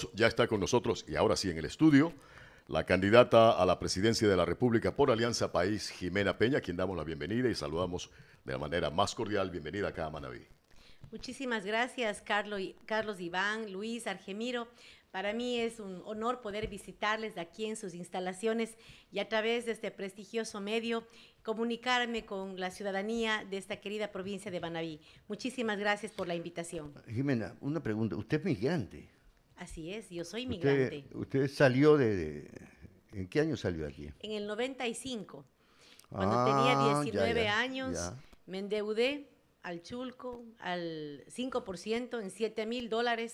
amigos, ya está con nosotros, y ahora sí en el estudio, la candidata a la presidencia de la República por Alianza País, Jimena Peña, a quien damos la bienvenida y saludamos de la manera más cordial. Bienvenida acá a Manabí. Muchísimas gracias, Carlos, Iván, Luis, Argemiro. Para mí es un honor poder visitarles aquí en sus instalaciones y a través de este prestigioso medio comunicarme con la ciudadanía de esta querida provincia de Manabí. Muchísimas gracias por la invitación. Jimena, una pregunta. Usted es migrante. Así es, yo soy Usted, migrante. usted salió ¿En qué año salió aquí? En el 95, cuando tenía 19 años, ya. me endeudé al Chulco, al 5%, en $7,000,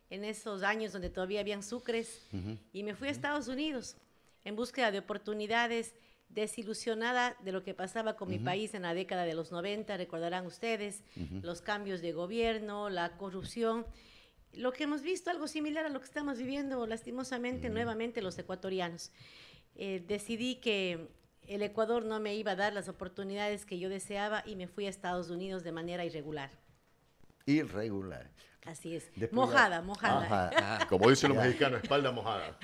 en esos años donde todavía habían sucres, y me fui a Estados Unidos en búsqueda de oportunidades, desilusionada de lo que pasaba con mi país en la década de los 90, recordarán ustedes, los cambios de gobierno, la corrupción, lo que hemos visto, algo similar a lo que estamos viviendo lastimosamente nuevamente los ecuatorianos. Decidí que el Ecuador no me iba a dar las oportunidades que yo deseaba y me fui a Estados Unidos de manera irregular. Irregular. Así es, Después mojada, ya- mojada. Ajá. Como dicen los mexicanos, espalda mojada.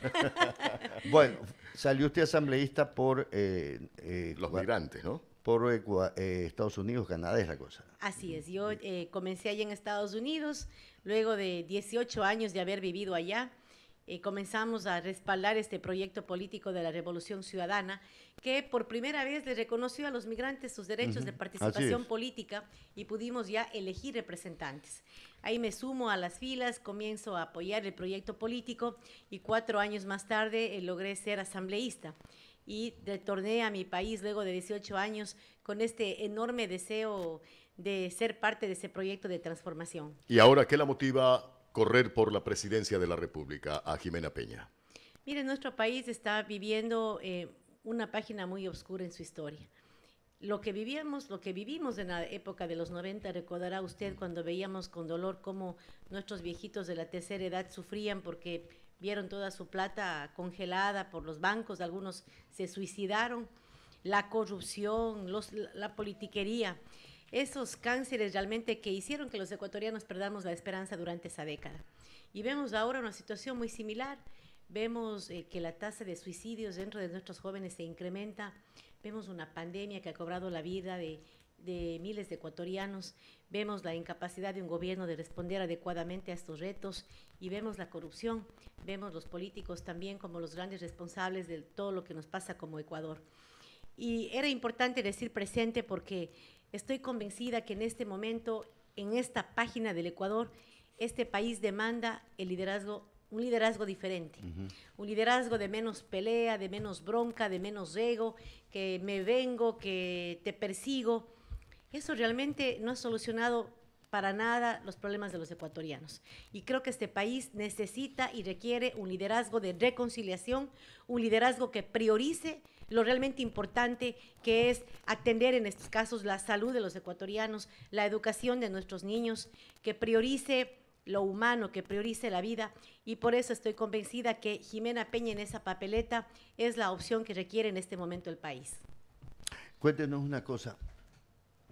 Bueno, salió usted asambleísta por, Los migrantes, ¿no? por Estados Unidos, Canadá, es la cosa. Así es, yo comencé allá en Estados Unidos, luego de 18 años de haber vivido allá, comenzamos a respaldar este proyecto político de la Revolución Ciudadana, que por primera vez le reconoció a los migrantes sus derechos de participación es. política y pudimos ya elegir representantes. Ahí me sumo a las filas, comienzo a apoyar el proyecto político y 4 años más tarde logré ser asambleísta. Y retorné a mi país luego de 18 años con este enorme deseo de ser parte de ese proyecto de transformación. ¿Y ahora qué la motiva correr por la presidencia de la República a Jimena Peña? Mire, nuestro país está viviendo una página muy oscura en su historia. Lo que vivimos en la época de los 90, recordará usted cuando veíamos con dolor cómo nuestros viejitos de la tercera edad sufrían porque vieron toda su plata congelada por los bancos, algunos se suicidaron, la corrupción, la politiquería, esos cánceres realmente que hicieron que los ecuatorianos perdamos la esperanza durante esa década. Y vemos ahora una situación muy similar, vemos que la tasa de suicidios dentro de nuestros jóvenes se incrementa, vemos una pandemia que ha cobrado la vida de miles de ecuatorianos, vemos la incapacidad de un gobierno de responder adecuadamente a estos retos y vemos la corrupción, vemos los políticos también como los grandes responsables de todo lo que nos pasa como Ecuador. Y era importante decir presente porque estoy convencida que en este momento, en esta página del Ecuador, este país demanda el liderazgo, un liderazgo diferente, un liderazgo de menos pelea, de menos bronca, de menos ego, que me vengo, que te persigo. Eso realmente no ha solucionado para nada los problemas de los ecuatorianos. Y creo que este país necesita y requiere un liderazgo de reconciliación, un liderazgo que priorice lo realmente importante que es atender en estos casos la salud de los ecuatorianos, la educación de nuestros niños, que priorice lo humano, que priorice la vida, y por eso estoy convencida que Jimena Peña en esa papeleta es la opción que requiere en este momento el país. Cuéntenos una cosa.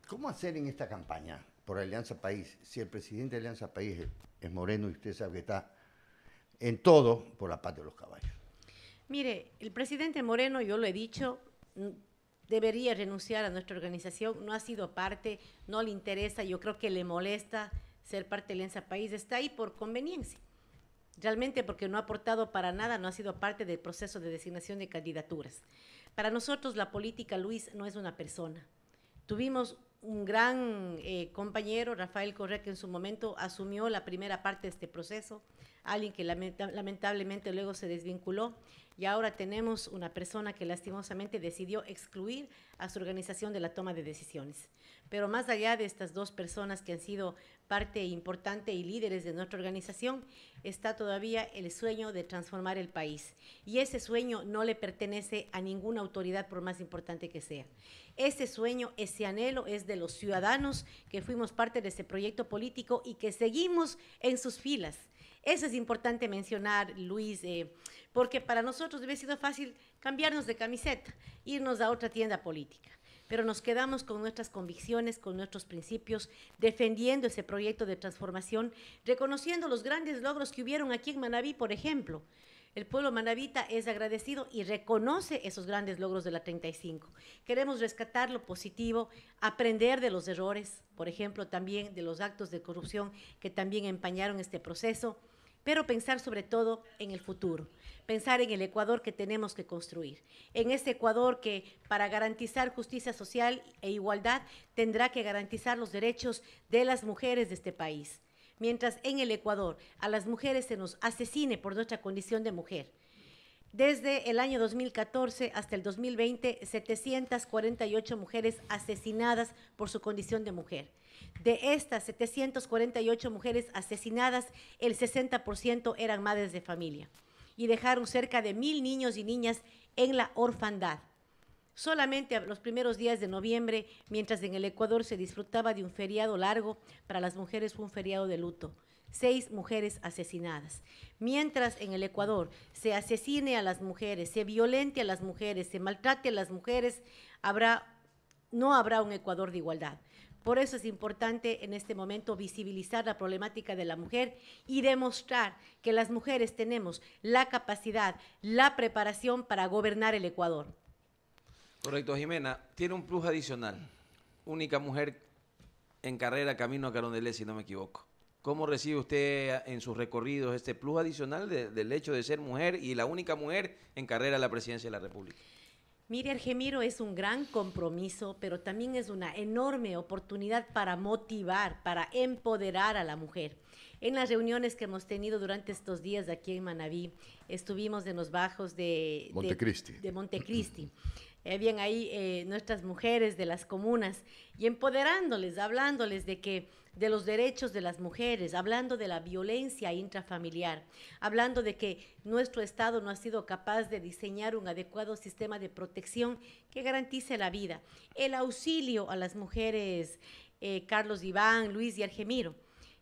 ¿Cómo hacer en esta campaña por Alianza País si el presidente de Alianza País es Moreno y usted sabe que está en todo por la paz de los caballos? Mire, el presidente Moreno, yo lo he dicho, debería renunciar a nuestra organización, no ha sido parte, no le interesa, yo creo que le molesta ser parte de Alianza País, está ahí por conveniencia, realmente porque no ha aportado para nada, no ha sido parte del proceso de designación de candidaturas. Para nosotros la política, Luis, no es una persona. Tuvimos un gran compañero, Rafael Correa, que en su momento asumió la primera parte de este proceso, alguien que lamentablemente luego se desvinculó, y ahora tenemos una persona que lastimosamente decidió excluir a su organización de la toma de decisiones. Pero más allá de estas dos personas que han sido parte importante y líderes de nuestra organización, está todavía el sueño de transformar el país. Y ese sueño no le pertenece a ninguna autoridad, por más importante que sea. Ese sueño, ese anhelo es de los ciudadanos que fuimos parte de ese proyecto político y que seguimos en sus filas. Eso es importante mencionar, Luis, porque para nosotros debe haber sido fácil cambiarnos de camiseta, irnos a otra tienda política. pero nos quedamos con nuestras convicciones, con nuestros principios, defendiendo ese proyecto de transformación, reconociendo los grandes logros que hubieron aquí en Manabí, por ejemplo. El pueblo manabita es agradecido y reconoce esos grandes logros de la 35. Queremos rescatar lo positivo, aprender de los errores, por ejemplo, también de los actos de corrupción que también empañaron este proceso, pero pensar sobre todo en el futuro, pensar en el Ecuador que tenemos que construir, en ese Ecuador que para garantizar justicia social e igualdad tendrá que garantizar los derechos de las mujeres de este país. Mientras en el Ecuador a las mujeres se nos asesine por nuestra condición de mujer. Desde el año 2014 hasta el 2020, 748 mujeres asesinadas por su condición de mujer. De estas 748 mujeres asesinadas, el 60% eran madres de familia y dejaron cerca de 1.000 niños y niñas en la orfandad. Solamente los primeros días de noviembre, mientras en el Ecuador se disfrutaba de un feriado largo, para las mujeres fue un feriado de luto. 6 mujeres asesinadas. Mientras en el Ecuador se asesine a las mujeres, se violente a las mujeres, se maltrate a las mujeres, no habrá un Ecuador de igualdad. Por eso es importante en este momento visibilizar la problemática de la mujer y demostrar que las mujeres tenemos la capacidad, la preparación para gobernar el Ecuador. Correcto, Jimena. Tiene un plus adicional. Única mujer en carrera camino a Carondelet, si no me equivoco. ¿Cómo recibe usted en sus recorridos este plus adicional del hecho de ser mujer y la única mujer en carrera a la presidencia de la República? Mire, Argemiro, es un gran compromiso, pero también es una enorme oportunidad para motivar, para empoderar a la mujer. En las reuniones que hemos tenido durante estos días aquí en Manabí, estuvimos en los bajos de Montecristi. Habían ahí nuestras mujeres de las comunas y empoderándoles, hablándoles de los derechos de las mujeres, hablando de la violencia intrafamiliar, hablando de que nuestro Estado no ha sido capaz de diseñar un adecuado sistema de protección que garantice la vida. El auxilio a las mujeres, Carlos Iván, Luis y Argemiro.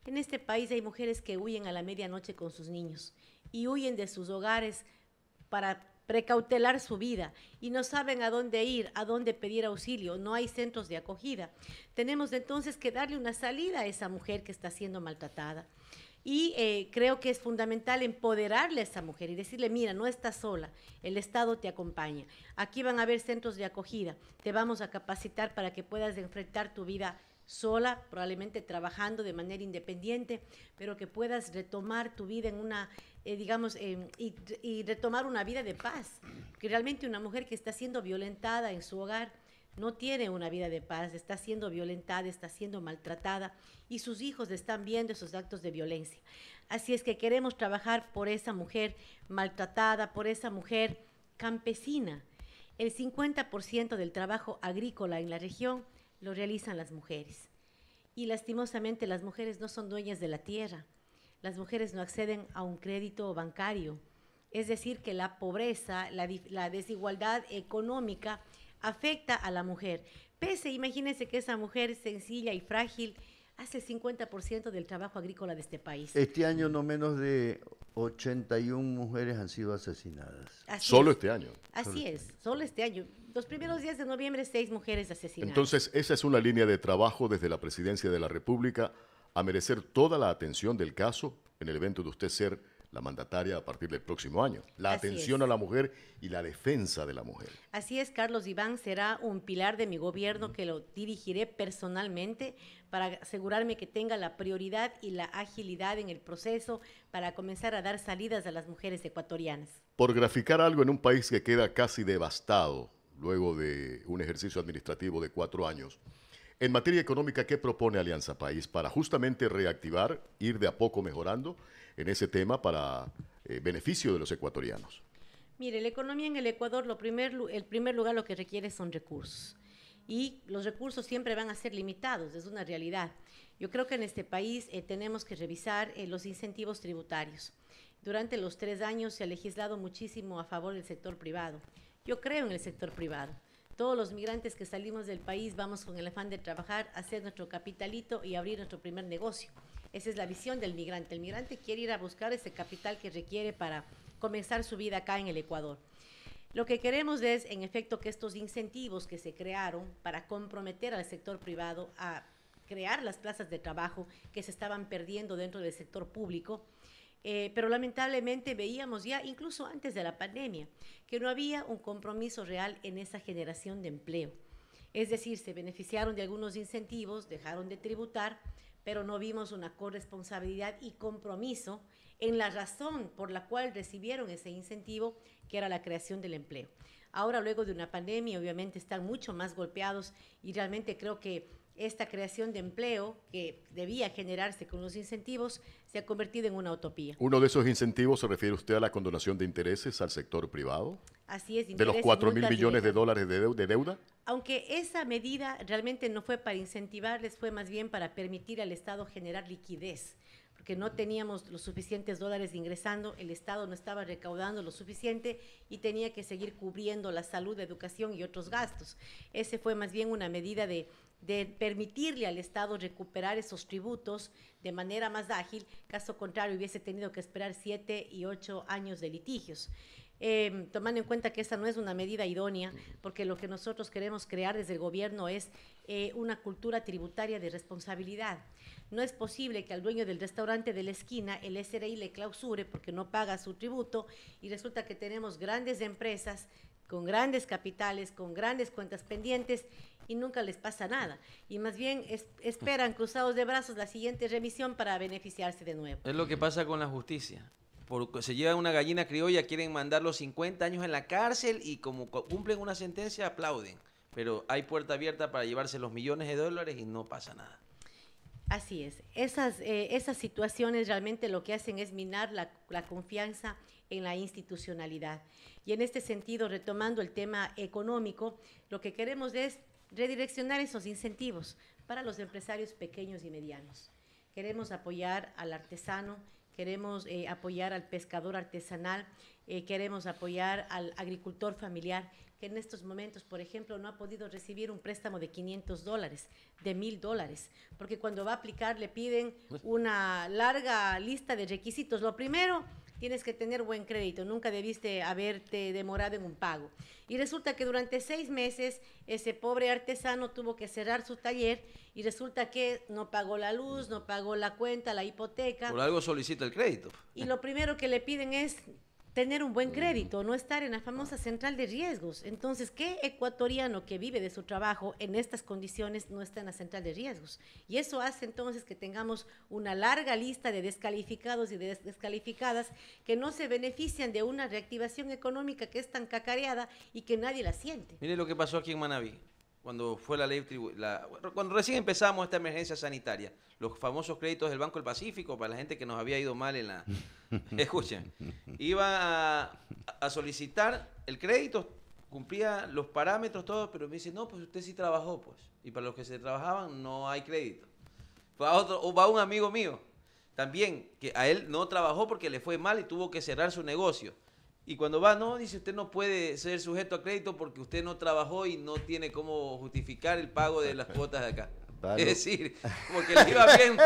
En este país hay mujeres que huyen a la medianoche con sus niños y huyen de sus hogares para precautelar su vida y no saben a dónde ir, a dónde pedir auxilio, no hay centros de acogida. Tenemos entonces que darle una salida a esa mujer que está siendo maltratada. Y creo que es fundamental empoderarle a esa mujer y decirle, mira, no estás sola, el Estado te acompaña. Aquí van a haber centros de acogida, te vamos a capacitar para que puedas enfrentar tu vida sola, probablemente trabajando de manera independiente, pero que puedas retomar tu vida en una, y retomar una vida de paz. Que realmente una mujer que está siendo violentada en su hogar no tiene una vida de paz, está siendo violentada, está siendo maltratada y sus hijos están viendo esos actos de violencia. Así es que queremos trabajar por esa mujer maltratada, por esa mujer campesina. El 50% del trabajo agrícola en la región lo realizan las mujeres. Y lastimosamente las mujeres no son dueñas de la tierra. Las mujeres no acceden a un crédito bancario. Es decir, que la pobreza, la desigualdad económica afecta a la mujer. Imagínense que esa mujer sencilla y frágil hace el 50% del trabajo agrícola de este país. Este año no menos de 81 mujeres han sido asesinadas. Solo este año. Así es, solo este año. Los primeros días de noviembre, 6 mujeres asesinadas. Entonces, esa es una línea de trabajo desde la Presidencia de la República a merecer toda la atención del caso en el evento de usted ser la mandataria a partir del próximo año. La atención a la mujer y la defensa de la mujer. Así es, Carlos Iván será un pilar de mi gobierno que lo dirigiré personalmente para asegurarme que tenga la prioridad y la agilidad en el proceso para comenzar a dar salidas a las mujeres ecuatorianas. Por graficar algo en un país que queda casi devastado luego de un ejercicio administrativo de 4 años, en materia económica, ¿qué propone Alianza País para justamente reactivar, ir de a poco mejorando en ese tema para beneficio de los ecuatorianos? Mire, la economía en el Ecuador, el primer lugar lo que requiere son recursos. Y los recursos siempre van a ser limitados, es una realidad. Yo creo que en este país tenemos que revisar los incentivos tributarios. Durante los 3 años se ha legislado muchísimo a favor del sector privado. Yo creo en el sector privado. Todos los migrantes que salimos del país vamos con el afán de trabajar, hacer nuestro capitalito y abrir nuestro primer negocio. Esa es la visión del migrante. El migrante quiere ir a buscar ese capital que requiere para comenzar su vida acá en el Ecuador. Lo que queremos es, en efecto, que estos incentivos que se crearon para comprometer al sector privado a crear las plazas de trabajo que se estaban perdiendo dentro del sector público, pero lamentablemente veíamos ya, incluso antes de la pandemia, que no había un compromiso real en esa generación de empleo. Es decir, se beneficiaron de algunos incentivos, dejaron de tributar, pero no vimos una corresponsabilidad y compromiso en la razón por la cual recibieron ese incentivo, que era la creación del empleo. Ahora, luego de una pandemia, obviamente están mucho más golpeados y realmente creo que esta creación de empleo que debía generarse con los incentivos se ha convertido en una utopía. ¿Uno de esos incentivos se refiere usted a la condonación de intereses al sector privado? Así es. ¿De los 4.000 millones de dólares de deuda? Aunque esa medida realmente no fue para incentivarles, fue más bien para permitir al Estado generar liquidez, porque no teníamos los suficientes dólares ingresando, el Estado no estaba recaudando lo suficiente y tenía que seguir cubriendo la salud, educación y otros gastos. Ese fue más bien una medida de permitirle al Estado recuperar esos tributos de manera más ágil, caso contrario hubiese tenido que esperar 7 y 8 años de litigios. Tomando en cuenta que esa no es una medida idónea, porque lo que nosotros queremos crear desde el gobierno es una cultura tributaria de responsabilidad. No es posible que al dueño del restaurante de la esquina el SRI le clausure porque no paga su tributo y resulta que tenemos grandes empresas con grandes capitales, con grandes cuentas pendientes y nunca les pasa nada. Y más bien esperan cruzados de brazos la siguiente remisión para beneficiarse de nuevo. Es lo que pasa con la justicia. Porque se lleva una gallina criolla, quieren mandarlos 50 años en la cárcel y como cumplen una sentencia aplauden. Pero hay puerta abierta para llevarse los millones de dólares y no pasa nada. Así es. Esas situaciones realmente lo que hacen es minar la confianza en la institucionalidad. Y en este sentido, retomando el tema económico, lo que queremos es redireccionar esos incentivos para los empresarios pequeños y medianos. Queremos apoyar al artesano, queremos apoyar al pescador artesanal, queremos apoyar al agricultor familiar, que en estos momentos, por ejemplo, no ha podido recibir un préstamo de $500, de $1,000, porque cuando va a aplicar le piden una larga lista de requisitos. Lo primero, tienes que tener buen crédito, nunca debiste haberte demorado en un pago. Y resulta que durante 6 meses ese pobre artesano tuvo que cerrar su taller y resulta que no pagó la luz, no pagó la cuenta, la hipoteca. Por algo solicita el crédito. Y lo primero que le piden es tener un buen crédito, no estar en la famosa central de riesgos. Entonces, ¿qué ecuatoriano que vive de su trabajo en estas condiciones no está en la central de riesgos? Y eso hace entonces que tengamos una larga lista de descalificados y de descalificadas que no se benefician de una reactivación económica que es tan cacareada y que nadie la siente. Mire lo que pasó aquí en Manabí, cuando fue la ley, cuando recién empezamos esta emergencia sanitaria, los famosos créditos del Banco del Pacífico, para la gente que nos había ido mal en la... Escuchen, iba a solicitar el crédito, cumplía los parámetros, todo, pero me dice, no, pues usted sí trabajó, pues. Y para los que se trabajaban no hay crédito. Va un amigo mío, también, que a él no trabajó porque le fue mal y tuvo que cerrar su negocio. Y cuando va, no, dice, usted no puede ser sujeto a crédito porque usted no trabajó y no tiene cómo justificar el pago de las cuotas de acá. Vale. Es decir, como que le iba bien.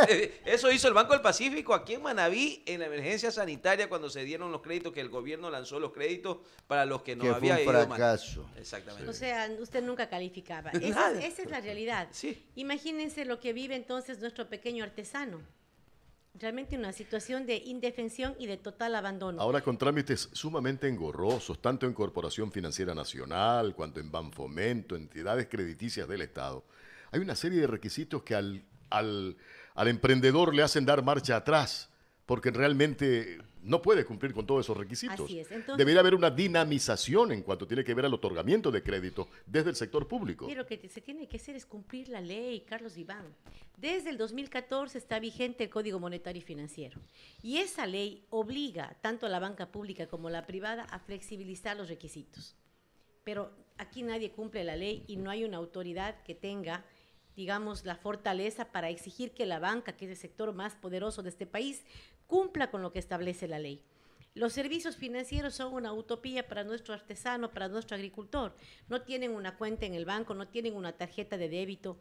Eso hizo el Banco del Pacífico aquí en Manabí en la emergencia sanitaria cuando se dieron los créditos, que el gobierno lanzó los créditos para los que no había ido mal. Fracaso. Exactamente. O sea, usted nunca calificaba. Esa es la realidad. Sí. Imagínense lo que vive entonces nuestro pequeño artesano. Realmente una situación de indefensión y de total abandono. Ahora con trámites sumamente engorrosos, tanto en Corporación Financiera Nacional, cuanto en Banfomento, entidades crediticias del Estado. Hay una serie de requisitos que al emprendedor le hacen dar marcha atrás, porque realmente no puede cumplir con todos esos requisitos. Así es. Entonces, debería haber una dinamización en cuanto tiene que ver al otorgamiento de crédito desde el sector público. Y lo que se tiene que hacer es cumplir la ley, Carlos Iván. Desde el 2014 está vigente el Código Monetario y Financiero. Y esa ley obliga tanto a la banca pública como a la privada a flexibilizar los requisitos. Pero aquí nadie cumple la ley y no hay una autoridad que tenga, digamos, la fortaleza para exigir que la banca, que es el sector más poderoso de este país, cumpla con lo que establece la ley. Los servicios financieros son una utopía para nuestro artesano, para nuestro agricultor. No tienen una cuenta en el banco, no tienen una tarjeta de débito.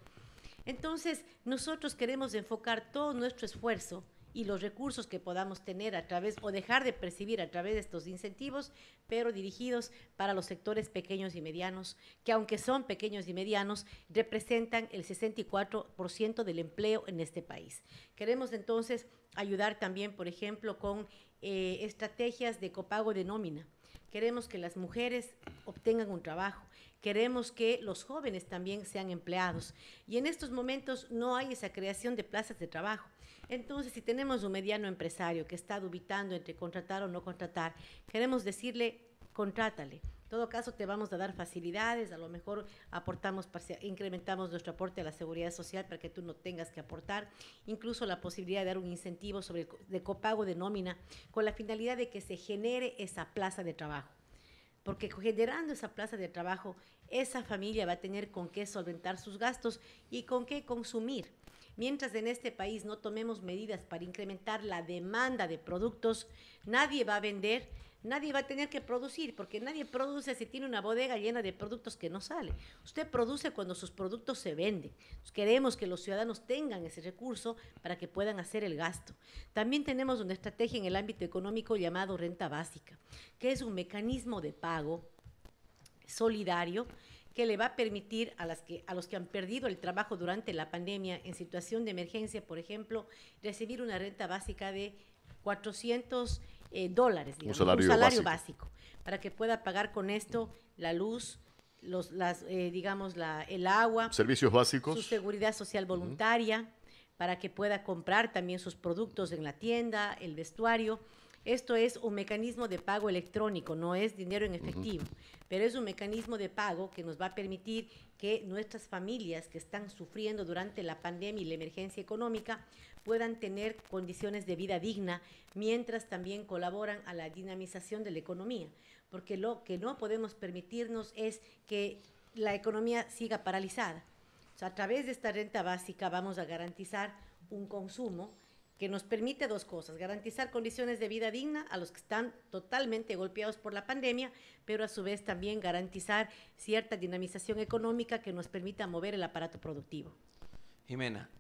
Entonces, nosotros queremos enfocar todo nuestro esfuerzo y los recursos que podamos tener a través o dejar de percibir a través de estos incentivos, pero dirigidos para los sectores pequeños y medianos, que aunque son pequeños y medianos, representan el 64% del empleo en este país. Queremos entonces ayudar también, por ejemplo, con estrategias de copago de nómina. Queremos que las mujeres obtengan un trabajo. Queremos que los jóvenes también sean empleados. Y en estos momentos no hay esa creación de plazas de trabajo. Entonces, si tenemos un mediano empresario que está dubitando entre contratar o no contratar, queremos decirle, contrátale. En todo caso, te vamos a dar facilidades, a lo mejor incrementamos nuestro aporte a la seguridad social para que tú no tengas que aportar, incluso la posibilidad de dar un incentivo de copago de nómina, con la finalidad de que se genere esa plaza de trabajo. Porque generando esa plaza de trabajo, esa familia va a tener con qué solventar sus gastos y con qué consumir. Mientras en este país no tomemos medidas para incrementar la demanda de productos, nadie va a vender, nadie va a tener que producir, porque nadie produce si tiene una bodega llena de productos que no sale. Usted produce cuando sus productos se venden. Queremos que los ciudadanos tengan ese recurso para que puedan hacer el gasto. También tenemos una estrategia en el ámbito económico llamado renta básica, que es un mecanismo de pago solidario que le va a permitir a los que han perdido el trabajo durante la pandemia en situación de emergencia, por ejemplo, recibir una renta básica de $400, digamos, un salario básico, para que pueda pagar con esto la luz, el agua, servicios básicos, su seguridad social voluntaria, para que pueda comprar también sus productos en la tienda, el vestuario. Esto es un mecanismo de pago electrónico, no es dinero en efectivo, pero es un mecanismo de pago que nos va a permitir que nuestras familias que están sufriendo durante la pandemia y la emergencia económica puedan tener condiciones de vida digna, mientras también colaboran a la dinamización de la economía, porque lo que no podemos permitirnos es que la economía siga paralizada. O sea, a través de esta renta básica vamos a garantizar un consumo que nos permite dos cosas: garantizar condiciones de vida digna a los que están totalmente golpeados por la pandemia, pero a su vez también garantizar cierta dinamización económica que nos permita mover el aparato productivo. Jimena,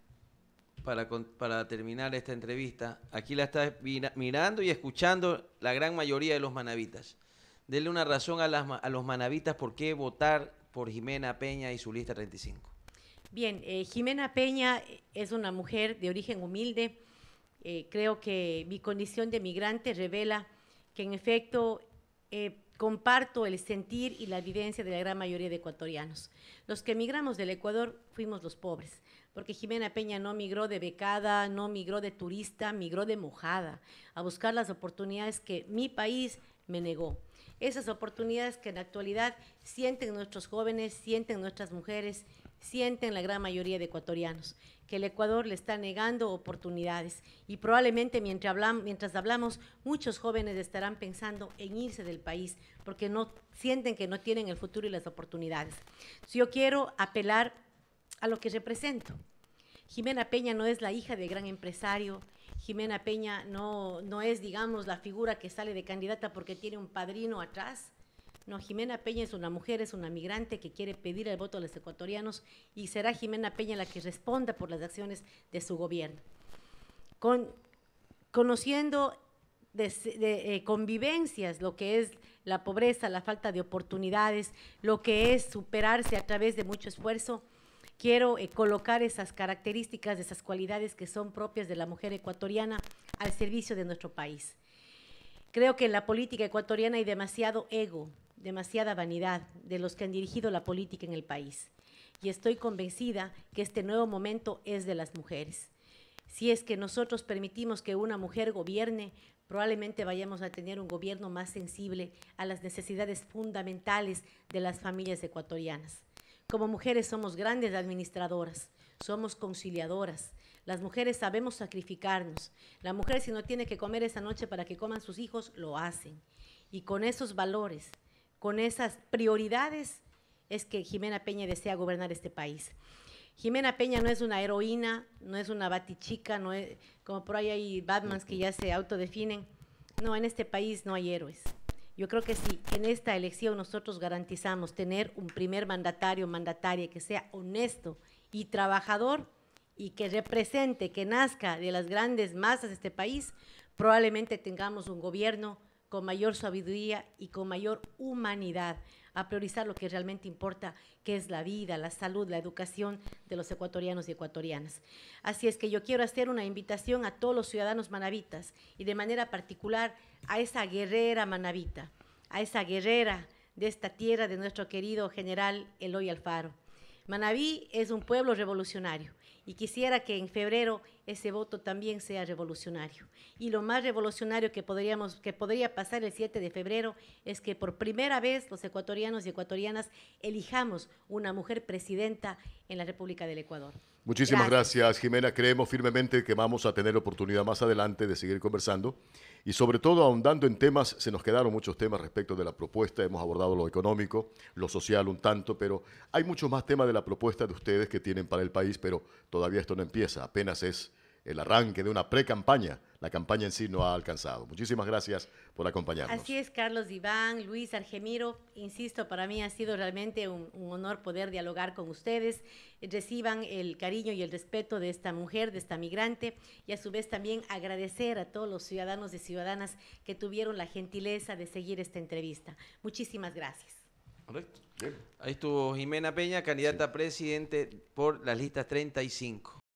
para terminar esta entrevista, aquí la está mirando y escuchando la gran mayoría de los manavitas. Denle una razón a los manavitas por qué votar por Jimena Peña y su lista 35. Bien, Jimena Peña es una mujer de origen humilde. Creo que mi condición de migrante revela que en efecto comparto el sentir y la vivencia de la gran mayoría de ecuatorianos. Los que emigramos del Ecuador fuimos los pobres, porque Jimena Peña no migró de becada, no migró de turista, migró de mojada, a buscar las oportunidades que mi país me negó. Esas oportunidades que en la actualidad sienten nuestros jóvenes, sienten nuestras mujeres, sienten la gran mayoría de ecuatorianos, que el Ecuador le está negando oportunidades y probablemente mientras hablamos muchos jóvenes estarán pensando en irse del país porque no sienten que no tienen el futuro y las oportunidades. Yo quiero apelar a lo que represento. Jimena Peña no es la hija del gran empresario. Jimena Peña no es, digamos, la figura que sale de candidata porque tiene un padrino atrás. No, Jimena Peña es una mujer, es una migrante que quiere pedir el voto a los ecuatorianos y será Jimena Peña la que responda por las acciones de su gobierno. Conociendo convivencias, lo que es la pobreza, la falta de oportunidades, lo que es superarse a través de mucho esfuerzo, quiero colocar esas características, esas cualidades que son propias de la mujer ecuatoriana al servicio de nuestro país. Creo que en la política ecuatoriana hay demasiado ego, demasiada vanidad de los que han dirigido la política en el país. Y estoy convencida que este nuevo momento es de las mujeres. Si es que nosotros permitimos que una mujer gobierne, probablemente vayamos a tener un gobierno más sensible a las necesidades fundamentales de las familias ecuatorianas. Como mujeres somos grandes administradoras, somos conciliadoras. Las mujeres sabemos sacrificarnos. La mujer, si no tiene que comer esa noche para que coman sus hijos, lo hacen. Y con esos valores, con esas prioridades, es que Jimena Peña desea gobernar este país. Jimena Peña no es una heroína, no es una batichica, no es, como por ahí hay Batmans que ya se autodefinen. No, en este país no hay héroes. Yo creo que si en esta elección nosotros garantizamos tener un primer mandatario, mandataria que sea honesto y trabajador, y que represente, que nazca de las grandes masas de este país, probablemente tengamos un gobierno con mayor sabiduría y con mayor humanidad, a priorizar lo que realmente importa, que es la vida, la salud, la educación de los ecuatorianos y ecuatorianas. Así es que yo quiero hacer una invitación a todos los ciudadanos manavitas y de manera particular a esa guerrera manavita, a esa guerrera de esta tierra de nuestro querido general Eloy Alfaro. Manabí es un pueblo revolucionario y quisiera que en febrero ese voto también sea revolucionario. Y lo más revolucionario que podría pasar el 7 de febrero es que por primera vez los ecuatorianos y ecuatorianas elijamos una mujer presidenta en la República del Ecuador. Muchísimas gracias, Jimena. Creemos firmemente que vamos a tener oportunidad más adelante de seguir conversando y sobre todo ahondando en temas. Se nos quedaron muchos temas respecto de la propuesta. Hemos abordado lo económico, lo social un tanto, pero hay muchos más temas de la propuesta de ustedes que tienen para el país, pero todavía esto no empieza. Apenas es el arranque de una pre-campaña. La campaña en sí no ha alcanzado. Muchísimas gracias por acompañarnos. Así es, Carlos Iván, Luis Argemiro. Insisto, para mí ha sido realmente un honor poder dialogar con ustedes. Reciban el cariño y el respeto de esta mujer, de esta migrante, y a su vez también agradecer a todos los ciudadanos y ciudadanas que tuvieron la gentileza de seguir esta entrevista. Muchísimas gracias. Correcto. Ahí estuvo Jimena Peña, candidata a presidente por las listas 35.